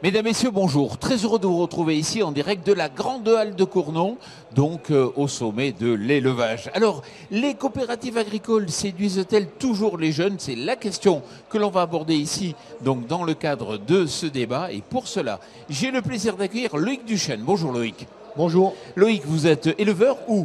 Mesdames, Messieurs, bonjour. Très heureux de vous retrouver ici en direct de la Grande Halle de Cournon, donc au sommet de l'élevage. Alors, les coopératives agricoles séduisent-elles toujours les jeunes? C'est la question que l'on va aborder ici, donc dans le cadre de ce débat. Et pour cela, j'ai le plaisir d'accueillir Loïc Duchesne. Bonjour Loïc. Bonjour. Loïc, vous êtes éleveur où?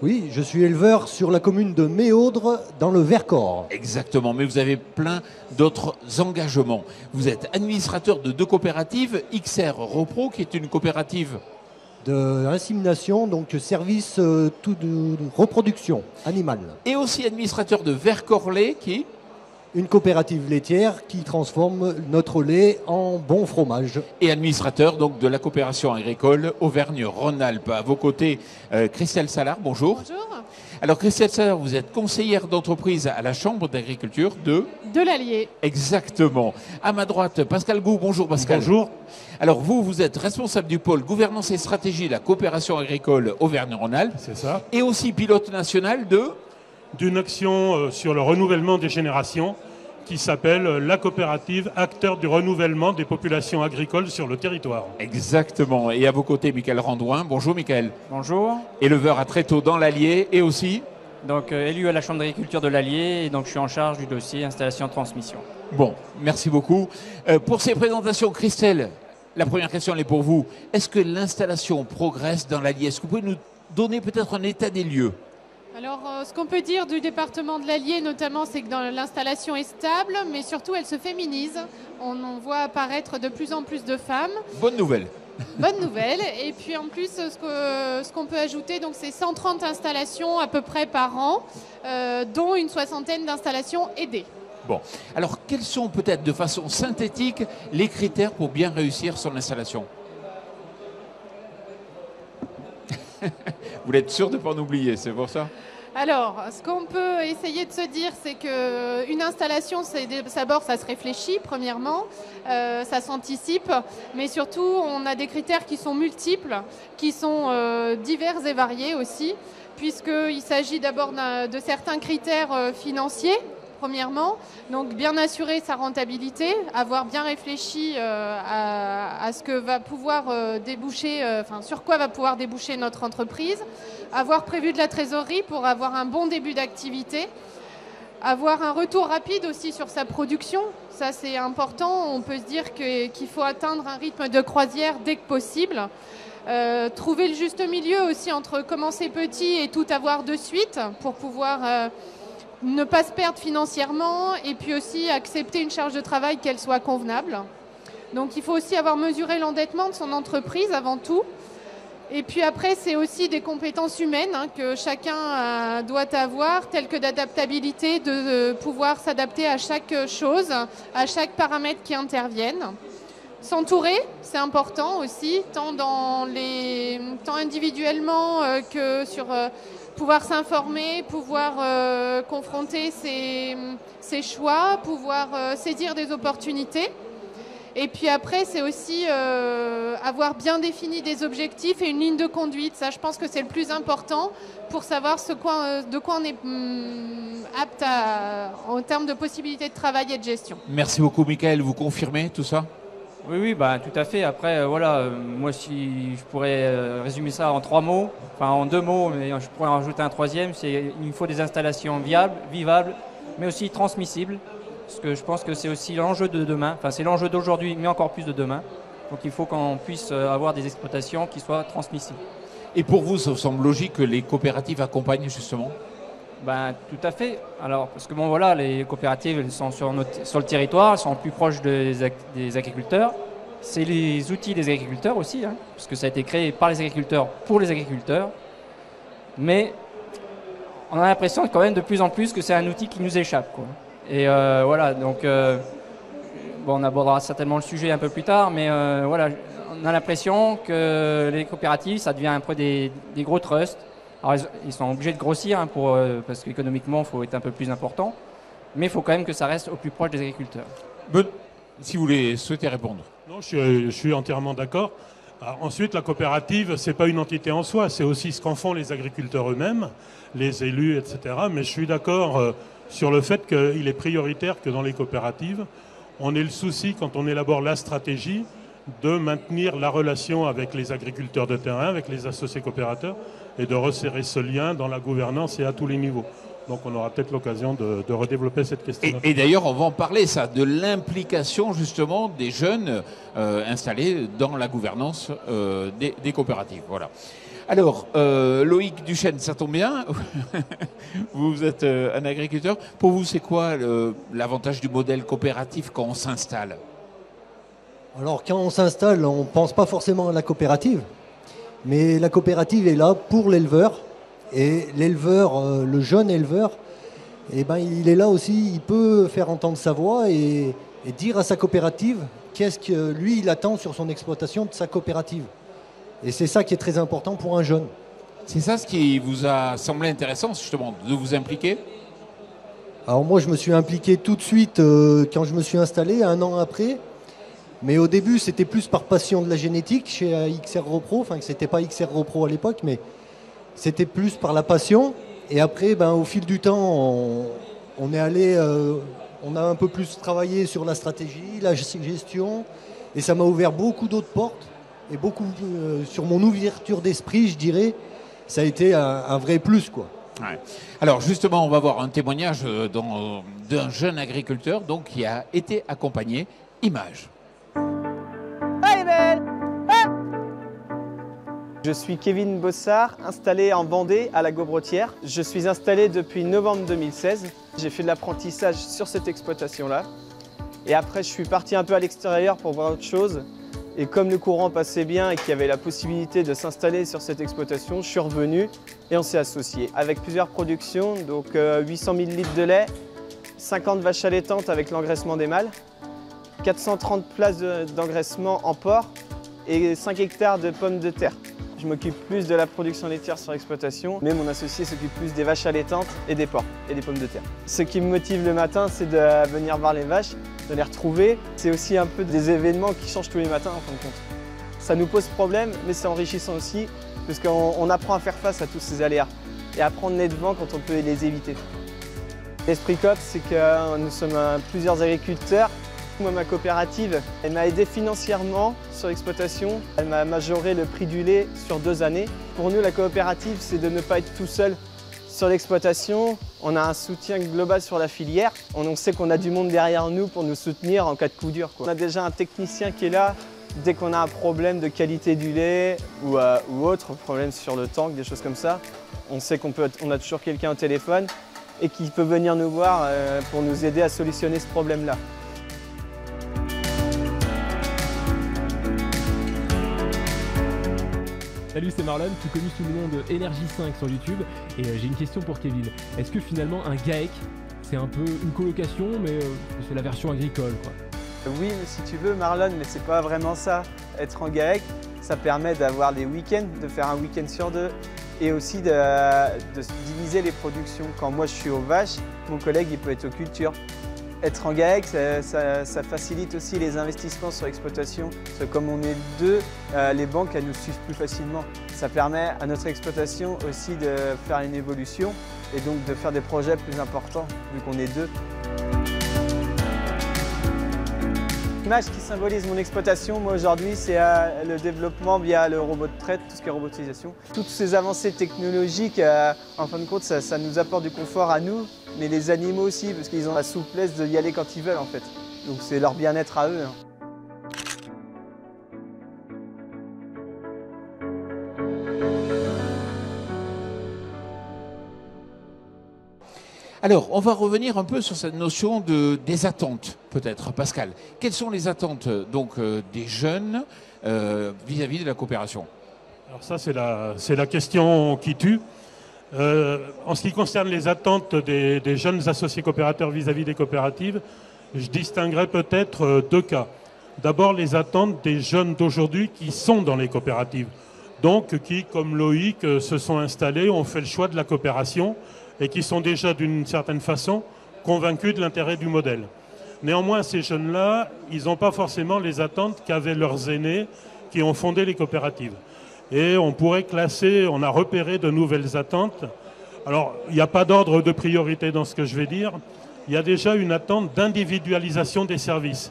Oui, je suis éleveur sur la commune de Méaudre, dans le Vercors. Exactement, mais vous avez plein d'autres engagements. Vous êtes administrateur de deux coopératives, XR Repro, qui est une coopérative De insémination, donc service tout de reproduction animale. et aussi administrateur de Vercors-Lait, qui... Une coopérative laitière qui transforme notre lait en bon fromage. et administrateur donc de la coopération agricole Auvergne-Rhône-Alpes. À vos côtés, Christelle Salard, bonjour. Bonjour. Alors Christelle Salard, vous êtes conseillère d'entreprise à la Chambre d'agriculture de... De l'Allier. Exactement. À ma droite, Pascal Gou, bonjour Pascal. Bonjour. Alors vous êtes responsable du pôle gouvernance et stratégie de la coopération agricole Auvergne-Rhône-Alpes C'est ça. et aussi pilote national de... D'une action sur le renouvellement des générations qui s'appelle la coopérative acteur du renouvellement des populations agricoles sur le territoire. Exactement. Et à vos côtés, Michael Randouin. Bonjour Michael. Bonjour, Éleveur à Tréteaux dans l'Allier et aussi... donc élu à la Chambre d'agriculture de l'Allier et donc je suis en charge du dossier installation-transmission. Bon, merci beaucoup. Pour ces présentations, Christelle, la première question elle est pour vous. Est-ce que l'installation progresse dans l'Allier? Est-ce que vous pouvez nous donner peut-être un état des lieux? Alors, ce qu'on peut dire du département de l'Allier, notamment, c'est que l'installation est stable, mais surtout, elle se féminise. On en voit apparaître de plus en plus de femmes. Bonne nouvelle. Bonne nouvelle. Et puis, en plus, ce qu'on peut ajouter, donc, c'est 130 installations à peu près par an, dont une soixantaine d'installations aidées. Bon, alors quels sont peut-être de façon synthétique les critères pour bien réussir son installation? Vous êtes sûr de ne pas en oublier, c'est pour ça? Alors, ce qu'on peut essayer de se dire, c'est qu'une installation, d'abord, ça se réfléchit, premièrement, ça s'anticipe, mais surtout, on a des critères qui sont multiples, qui sont divers et variés aussi, puisqu'il s'agit d'abord de certains critères financiers, premièrement, donc bien assurer sa rentabilité, avoir bien réfléchi à ce que va pouvoir déboucher, sur quoi va pouvoir déboucher notre entreprise, avoir prévu de la trésorerie pour avoir un bon début d'activité, avoir un retour rapide aussi sur sa production, ça c'est important, on peut se dire qu'il faut atteindre un rythme de croisière dès que possible. Trouver le juste milieu aussi entre commencer petit et tout avoir de suite pour pouvoir ne pas se perdre financièrement et puis aussi accepter une charge de travail qu'elle soit convenable. Donc il faut aussi avoir mesuré l'endettement de son entreprise avant tout. Et puis après, c'est aussi des compétences humaines que chacun doit avoir, telles que d'adaptabilité, de pouvoir s'adapter à chaque chose, à chaque paramètre qui intervienne. S'entourer, c'est important aussi, tant individuellement que sur pouvoir s'informer, pouvoir confronter ses choix, pouvoir saisir des opportunités. Et puis après, c'est aussi avoir bien défini des objectifs et une ligne de conduite. Ça, je pense que c'est le plus important pour savoir de quoi on est apte en termes de possibilités de travail et de gestion. Merci beaucoup Michael, vous confirmez tout ça? Oui, bah, tout à fait. Après, moi si je pourrais résumer ça en 3 mots, enfin en 2 mots, mais je pourrais en rajouter un troisième, c'est il faut des installations viables, vivables, mais aussi transmissibles. Parce que je pense que c'est aussi l'enjeu de demain, enfin c'est l'enjeu d'aujourd'hui, mais encore plus de demain. Donc il faut qu'on puisse avoir des exploitations qui soient transmissibles. Et pour vous, ça vous semble logique que les coopératives accompagnent justement? Ben, tout à fait. Alors, parce que bon, voilà, les coopératives elles sont sur le territoire, elles sont plus proches des agriculteurs. C'est les outils des agriculteurs aussi, parce que ça a été créé par les agriculteurs pour les agriculteurs. Mais on a l'impression quand même de plus en plus que c'est un outil qui nous échappe, quoi. Et voilà, donc on abordera certainement le sujet un peu plus tard, mais voilà, on a l'impression que les coopératives, ça devient un peu des gros trusts. Alors ils sont obligés de grossir parce qu'économiquement, il faut être un peu plus important, mais il faut quand même que ça reste au plus proche des agriculteurs. Si vous voulez souhaiter répondre. Non, je suis entièrement d'accord. Ensuite, la coopérative, ce n'est pas une entité en soi, c'est aussi ce qu'en font les agriculteurs eux-mêmes, les élus, etc. Mais je suis d'accord sur le fait qu'il est prioritaire que dans les coopératives, on ait le souci, quand on élabore la stratégie, de maintenir la relation avec les agriculteurs de terrain, avec les associés coopérateurs, et de resserrer ce lien dans la gouvernance et à tous les niveaux. Donc on aura peut-être l'occasion de redévelopper cette question. Et d'ailleurs, on va en parler, ça, de l'implication justement des jeunes installés dans la gouvernance des coopératives. Voilà. Alors, Loïc Duchesne, ça tombe bien. Vous êtes un agriculteur. Pour vous, c'est quoi l'avantage du modèle coopératif quand on s'installe? Alors quand on s'installe, on ne pense pas forcément à la coopérative, mais la coopérative est là pour l'éleveur. Et l'éleveur, le jeune éleveur, eh ben, il est là aussi, il peut faire entendre sa voix et dire à sa coopérative qu'est-ce que lui il attend sur son exploitation de sa coopérative. Et c'est ça qui est très important pour un jeune. C'est ça ce qui vous a semblé intéressant, justement, de vous impliquer? Alors moi je me suis impliqué tout de suite quand je me suis installé, 1 an après. Mais au début c'était plus par passion de la génétique chez XR Repro, enfin c'était pas XR Repro à l'époque, mais c'était plus par la passion. Et après, ben, au fil du temps, on est allé, on a un peu plus travaillé sur la stratégie, la gestion. Et ça m'a ouvert beaucoup d'autres portes. Et beaucoup sur mon ouverture d'esprit, je dirais, ça a été un vrai plus, quoi. Ouais. Alors justement, on va voir un témoignage d'un jeune agriculteur donc, qui a été accompagné. Image. Allez, belle! Je suis Kevin Bossard, installé en Vendée à la Gobrotière. Je suis installé depuis novembre 2016. J'ai fait de l'apprentissage sur cette exploitation-là. Et après, je suis parti un peu à l'extérieur pour voir autre chose. Et comme le courant passait bien et qu'il y avait la possibilité de s'installer sur cette exploitation, je suis revenu et on s'est associés. Avec plusieurs productions, donc 800 000 litres de lait, 50 vaches allaitantes avec l'engraissement des mâles, 430 places d'engraissement en porc et 5 hectares de pommes de terre. Je m'occupe plus de la production laitière sur l'exploitation, mais mon associé s'occupe plus des vaches allaitantes et des porcs et des pommes de terre. Ce qui me motive le matin, c'est de venir voir les vaches, de les retrouver. C'est aussi un peu des événements qui changent tous les matins en fin de compte. Ça nous pose problème, mais c'est enrichissant aussi, parce qu'on apprend à faire face à tous ces aléas et à prendre les devants quand on peut les éviter. L'esprit coop, c'est que nous sommes plusieurs agriculteurs. Moi, ma coopérative, elle m'a aidé financièrement sur l'exploitation. Elle m'a majoré le prix du lait sur 2 années. Pour nous, la coopérative, c'est de ne pas être tout seul sur l'exploitation. On a un soutien global sur la filière. On sait qu'on a du monde derrière nous pour nous soutenir en cas de coup dur, quoi. On a déjà un technicien qui est là. Dès qu'on a un problème de qualité du lait ou autre, problème sur le tank, des choses comme ça, on sait qu'on a toujours quelqu'un au téléphone et qui peut venir nous voir pour nous aider à solutionner ce problème-là. Salut, c'est Marlon, plus connu sous le nom de Energy 5 sur YouTube. Et j'ai une question pour Kevin. Est-ce que finalement un GAEC, c'est un peu une colocation, mais c'est la version agricole, quoi? Oui, mais si tu veux, Marlon, mais c'est pas vraiment ça. Être en GAEC, ça permet d'avoir des week-ends, de faire un week-end sur 2, et aussi de diviser les productions. Quand moi je suis aux vaches, mon collègue il peut être aux cultures. Être en GAEC, ça facilite aussi les investissements sur l'exploitation. Parce que comme on est 2, les banques elles nous suivent plus facilement. Ça permet à notre exploitation aussi de faire une évolution et donc de faire des projets plus importants vu qu'on est 2. L'image qui symbolise mon exploitation, moi aujourd'hui, c'est le développement via le robot de traite, tout ce qui est robotisation. Toutes ces avancées technologiques, en fin de compte, ça nous apporte du confort à nous, mais les animaux aussi, parce qu'ils ont la souplesse d'y aller quand ils veulent en fait. Donc c'est leur bien-être à eux. Alors, on va revenir un peu sur cette notion des attentes, peut-être, Pascal. Quelles sont les attentes donc, des jeunes vis-à-vis de la coopération? Alors ça, c'est la question qui tue. En ce qui concerne les attentes des jeunes associés coopérateurs vis-à-vis des coopératives, je distinguerais peut-être 2 cas. D'abord, les attentes des jeunes d'aujourd'hui qui sont dans les coopératives. Donc, qui, comme Loïc, se sont installés, ont fait le choix de la coopération, et qui sont déjà d'une certaine façon convaincus de l'intérêt du modèle. Néanmoins, ces jeunes-là, ils n'ont pas forcément les attentes qu'avaient leurs aînés qui ont fondé les coopératives. Et on pourrait classer, on a repéré de nouvelles attentes. Alors, il n'y a pas d'ordre de priorité dans ce que je vais dire, il y a déjà une attente d'individualisation des services.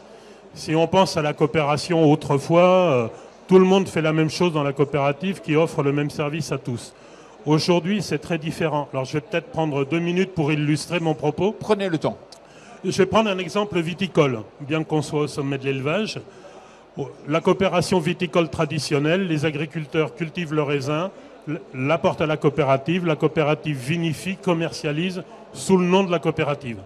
Si on pense à la coopération autrefois, tout le monde fait la même chose dans la coopérative qui offre le même service à tous. Aujourd'hui, c'est très différent. Alors, je vais peut-être prendre 2 minutes pour illustrer mon propos. Prenez le temps. Je vais prendre un exemple viticole, bien qu'on soit au sommet de l'élevage. La coopération viticole traditionnelle, les agriculteurs cultivent le raisin, l'apportent à la coopérative vinifie, commercialise sous le nom de la coopérative.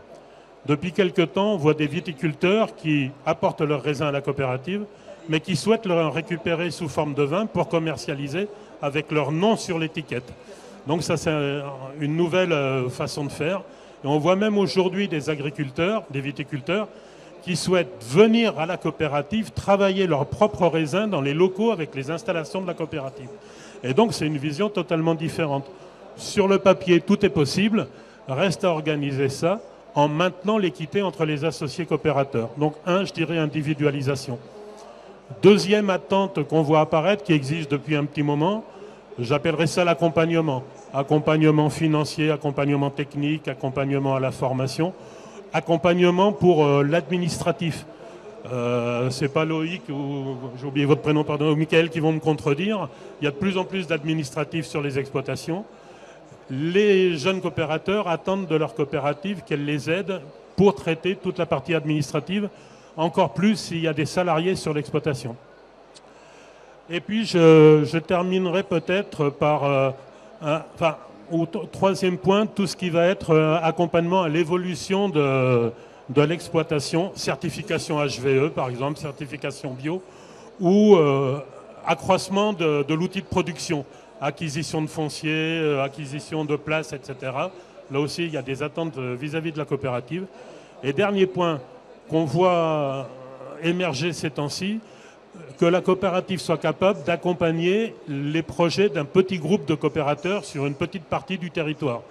Depuis quelque temps, on voit des viticulteurs qui apportent leur raisin à la coopérative, mais qui souhaitent le récupérer sous forme de vin pour commercialiser avec leur nom sur l'étiquette. Donc ça, c'est une nouvelle façon de faire. Et on voit même aujourd'hui des agriculteurs, des viticulteurs, qui souhaitent venir à la coopérative, travailler leur propre raisin dans les locaux avec les installations de la coopérative. Et donc c'est une vision totalement différente. Sur le papier, tout est possible, reste à organiser ça en maintenant l'équité entre les associés coopérateurs. Donc je dirais individualisation. Deuxième attente qu'on voit apparaître, qui existe depuis un petit moment, j'appellerais ça l'accompagnement. Accompagnement financier, accompagnement technique, accompagnement à la formation, accompagnement pour l'administratif. C'est pas Loïc ou j'ai oublié votre prénom, pardon, ou Michael qui vont me contredire. Il y a de plus en plus d'administratifs sur les exploitations. Les jeunes coopérateurs attendent de leur coopérative qu'elle les aide pour traiter toute la partie administrative, encore plus s'il y a des salariés sur l'exploitation. Et puis je terminerai peut-être par au troisième point, tout ce qui va être accompagnement à l'évolution de l'exploitation, certification HVE par exemple, certification bio, ou accroissement de l'outil de production, acquisition de foncier, acquisition de places, etc. Là aussi, il y a des attentes vis-à-vis de la coopérative. Et dernier point qu'on voit émerger ces temps-ci, que la coopérative soit capable d'accompagner les projets d'un petit groupe de coopérateurs sur une petite partie du territoire.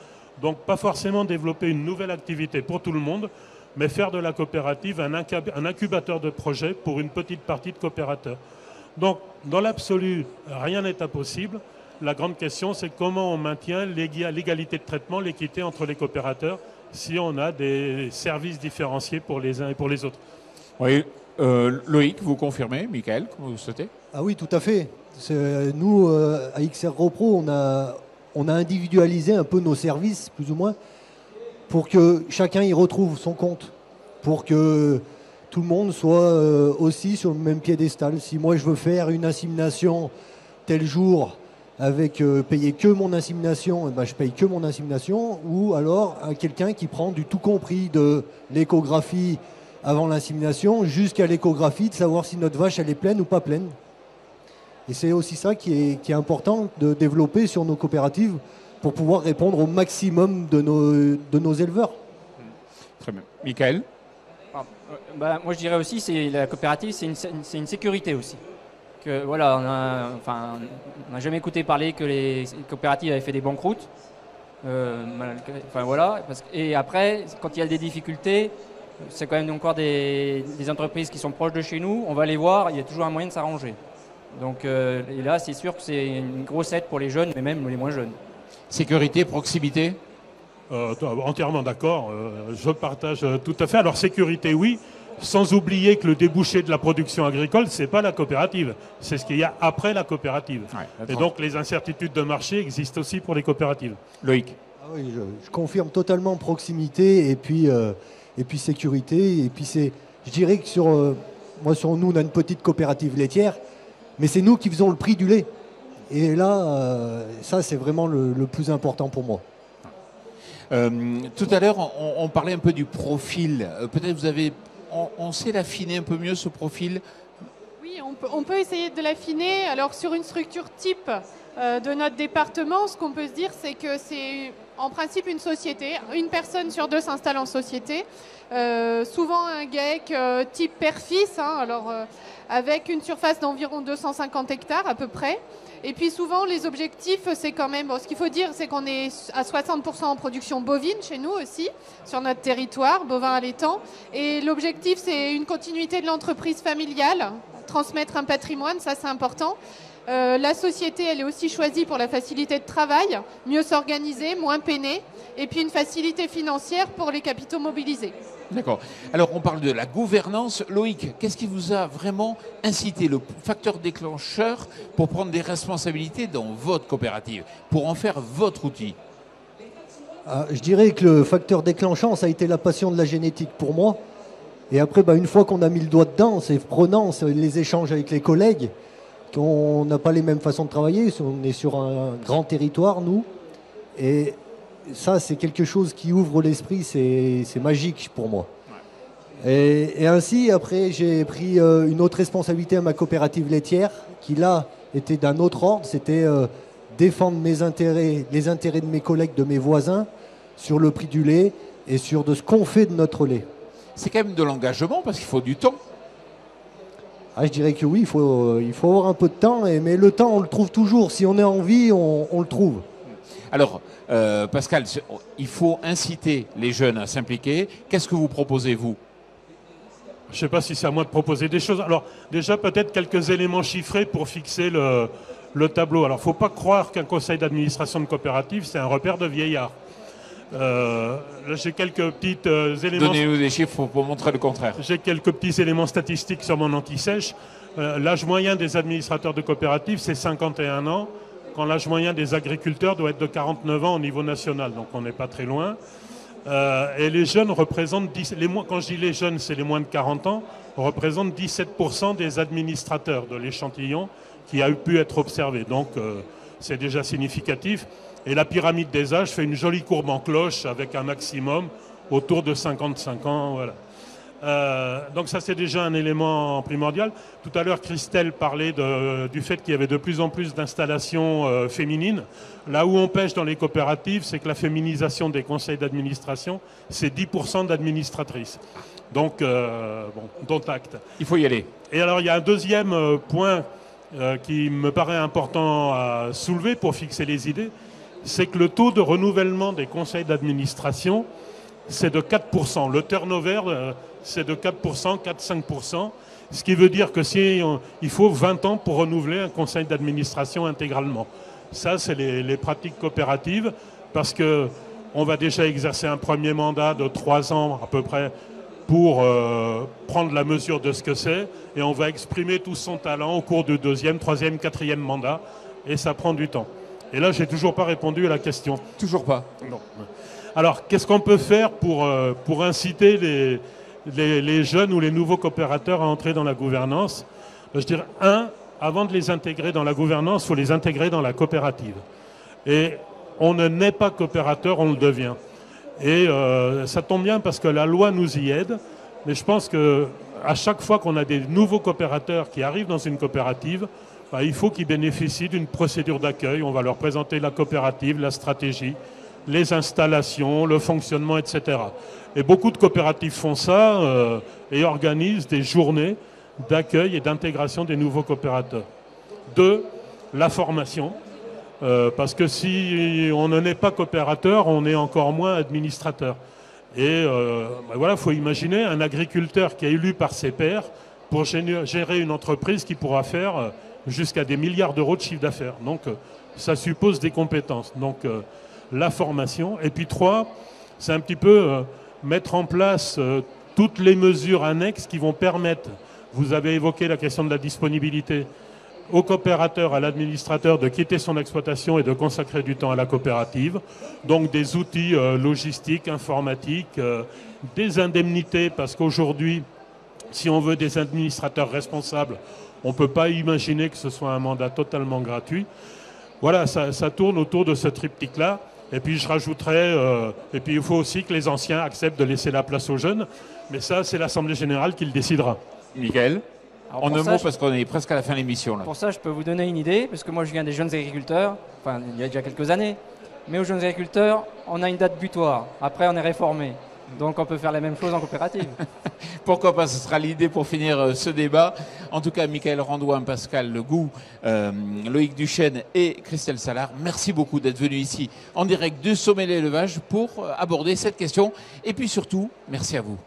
Donc pas forcément développer une nouvelle activité pour tout le monde, mais faire de la coopérative un incubateur de projets pour une petite partie de coopérateurs. Donc dans l'absolu, rien n'est impossible. La grande question, c'est comment on maintient l'égalité de traitement, l'équité entre les coopérateurs, si on a des services différenciés pour les uns et pour les autres. Oui. Loïc, vous confirmez, Michael, comme vous souhaitez? Ah oui, tout à fait. Nous, à XR RoPro, on a individualisé un peu nos services, plus ou moins, pour que chacun y retrouve son compte, pour que tout le monde soit aussi sur le même piédestal. Si moi je veux faire une insémination tel jour avec payer que mon insémination, ben je paye que mon insémination, ou alors quelqu'un qui prend du tout compris de l'échographie avant l'insémination jusqu'à l'échographie de savoir si notre vache elle est pleine ou pas pleine. Et c'est aussi ça qui est important de développer sur nos coopératives pour pouvoir répondre au maximum de nos éleveurs. Très bien. Michael? Moi je dirais aussi que la coopérative c'est une sécurité aussi. Que, voilà, on n'a jamais écouté parler que les coopératives avaient fait des banqueroutes. Voilà, et après, quand il y a des difficultés, c'est quand même encore des entreprises qui sont proches de chez nous, on va les voir, il y a toujours un moyen de s'arranger. Donc et là, c'est sûr que c'est une grosse aide pour les jeunes, mais même les moins jeunes. Sécurité, proximité? Entièrement d'accord, je partage tout à fait. Alors sécurité, oui, sans oublier que le débouché de la production agricole, c'est pas la coopérative, c'est ce qu'il y a après la coopérative. Ouais, et donc les incertitudes de marché existent aussi pour les coopératives. Loïc? Oui, je confirme totalement proximité et puis sécurité. Et puis je dirais que sur nous, on a une petite coopérative laitière, mais c'est nous qui faisons le prix du lait. Et là, ça, c'est vraiment le plus important pour moi. Tout à l'heure, on parlait un peu du profil. Peut-être on sait l'affiner un peu mieux, ce profil? Oui, on peut essayer de l'affiner. Alors, sur une structure type de notre département, ce qu'on peut se dire, c'est que c'est en principe une société. Une personne sur deux s'installe en société. Souvent un GAEC type père-fils, avec une surface d'environ 250 hectares à peu près. Et puis souvent les objectifs, c'est quand même, ce qu'il faut dire, c'est qu'on est à 60% en production bovine chez nous aussi, sur notre territoire, bovin allaitant. Et l'objectif, c'est une continuité de l'entreprise familiale, transmettre un patrimoine, ça c'est important. La société, elle est aussi choisie pour la facilité de travail, mieux s'organiser, moins peiner, et puis une facilité financière pour les capitaux mobilisés. D'accord. Alors, on parle de la gouvernance. Loïc, qu'est-ce qui vous a vraiment incité, le facteur déclencheur pour prendre des responsabilités dans votre coopérative, pour en faire votre outil? Je dirais que le facteur déclenchant, ça a été la passion de la génétique pour moi. Et après, une fois qu'on a mis le doigt dedans, c'est prenant, c'est les échanges avec les collègues, qu'on n'a pas les mêmes façons de travailler. On est sur un grand territoire, nous. Et ça, c'est quelque chose qui ouvre l'esprit, c'est magique pour moi. Ouais. Et ainsi, après, j'ai pris une autre responsabilité à ma coopérative laitière, qui là, était d'un autre ordre. C'était défendre mes intérêts, les intérêts de mes collègues, de mes voisins, sur le prix du lait et sur de ce qu'on fait de notre lait. C'est quand même de l'engagement, parce qu'il faut du temps. Je dirais que oui, il faut avoir un peu de temps, mais le temps, on le trouve toujours. Si on a envie, on le trouve. Alors, Pascal, il faut inciter les jeunes à s'impliquer. Qu'est-ce que vous proposez, vous? Je ne sais pas si c'est à moi de proposer des choses. Alors, déjà, peut-être quelques éléments chiffrés pour fixer le tableau. Alors, il ne faut pas croire qu'un conseil d'administration de coopérative, c'est un repère de vieillards. Là, j'ai quelques petits éléments... Donnez-nous des chiffres pour montrer le contraire. J'ai quelques petits éléments statistiques sur mon anti-sèche. L'âge moyen des administrateurs de coopératives, c'est 51 ans, quand l'âge moyen des agriculteurs doit être de 49 ans au niveau national. Donc, on n'est pas très loin. Et les jeunes représentent... quand je dis les jeunes, c'est les moins de 40 ans, représentent 17% des administrateurs de l'échantillon qui a pu être observé. Donc, c'est déjà significatif. Et la pyramide des âges fait une jolie courbe en cloche avec un maximum autour de 55 ans. Voilà. Donc ça, c'est déjà un élément primordial. Tout à l'heure, Christelle parlait du fait qu'il y avait de plus en plus d'installations féminines. Là où on pêche dans les coopératives, c'est que la féminisation des conseils d'administration, c'est 10% d'administratrices. Donc, dont acte. Il faut y aller. Et alors, il y a un deuxième point qui me paraît important à soulever pour fixer les idées, c'est que le taux de renouvellement des conseils d'administration, c'est de 4%. Le turnover, c'est de 4%, 4-5%. Ce qui veut dire que il faut 20 ans pour renouveler un conseil d'administration intégralement. Ça, c'est les pratiques coopératives, parce qu'on va déjà exercer un premier mandat de 3 ans à peu près pour prendre la mesure de ce que c'est, et on va exprimer tout son talent au cours du 2e, 3e, 4e mandat, et ça prend du temps. Et là, j'ai toujours pas répondu à la question. Toujours pas. Non. Alors, qu'est-ce qu'on peut faire pour inciter les jeunes ou les nouveaux coopérateurs à entrer dans la gouvernance? Je dirais, avant de les intégrer dans la gouvernance, il faut les intégrer dans la coopérative. Et on ne naît pas coopérateur, on le devient. Et ça tombe bien parce que la loi nous y aide. Mais je pense qu'à chaque fois qu'on a des nouveaux coopérateurs qui arrivent dans une coopérative, il faut qu'ils bénéficient d'une procédure d'accueil. On va leur présenter la coopérative, la stratégie, les installations, le fonctionnement, etc. Et beaucoup de coopératives font ça et organisent des journées d'accueil et d'intégration des nouveaux coopérateurs. 2, la formation. Parce que si on ne n'est pas coopérateur, on est encore moins administrateur. Et voilà, il faut imaginer un agriculteur qui est élu par ses pairs pour gérer une entreprise qui pourra faire jusqu'à des milliards d'euros de chiffre d'affaires. Donc, ça suppose des compétences. Donc, la formation. Et puis 3, c'est un petit peu mettre en place toutes les mesures annexes qui vont permettre, vous avez évoqué la question de la disponibilité, au coopérateur, à l'administrateur de quitter son exploitation et de consacrer du temps à la coopérative. Donc des outils logistiques, informatiques, des indemnités, parce qu'aujourd'hui, si on veut des administrateurs responsables, on ne peut pas imaginer que ce soit un mandat totalement gratuit. Voilà, ça tourne autour de ce triptyque-là. Et puis je rajouterais, et puis il faut aussi que les anciens acceptent de laisser la place aux jeunes. Mais ça, c'est l'Assemblée générale qui le décidera. Michael ? Alors, en un mot, parce qu'on est presque à la fin de l'émission. Pour ça, je peux vous donner une idée, parce que moi, je viens des jeunes agriculteurs, enfin, il y a déjà quelques années. Mais aux jeunes agriculteurs, on a une date butoir. Après, on est réformé. Donc, on peut faire la même chose en coopérative. Pourquoi pas, ce sera l'idée pour finir ce débat. En tout cas, Michael Randouin, Pascal Legout, Loïc Duchesne et Christelle Salard, merci beaucoup d'être venus ici en direct de Sommet l'élevage pour aborder cette question. Et puis surtout, merci à vous.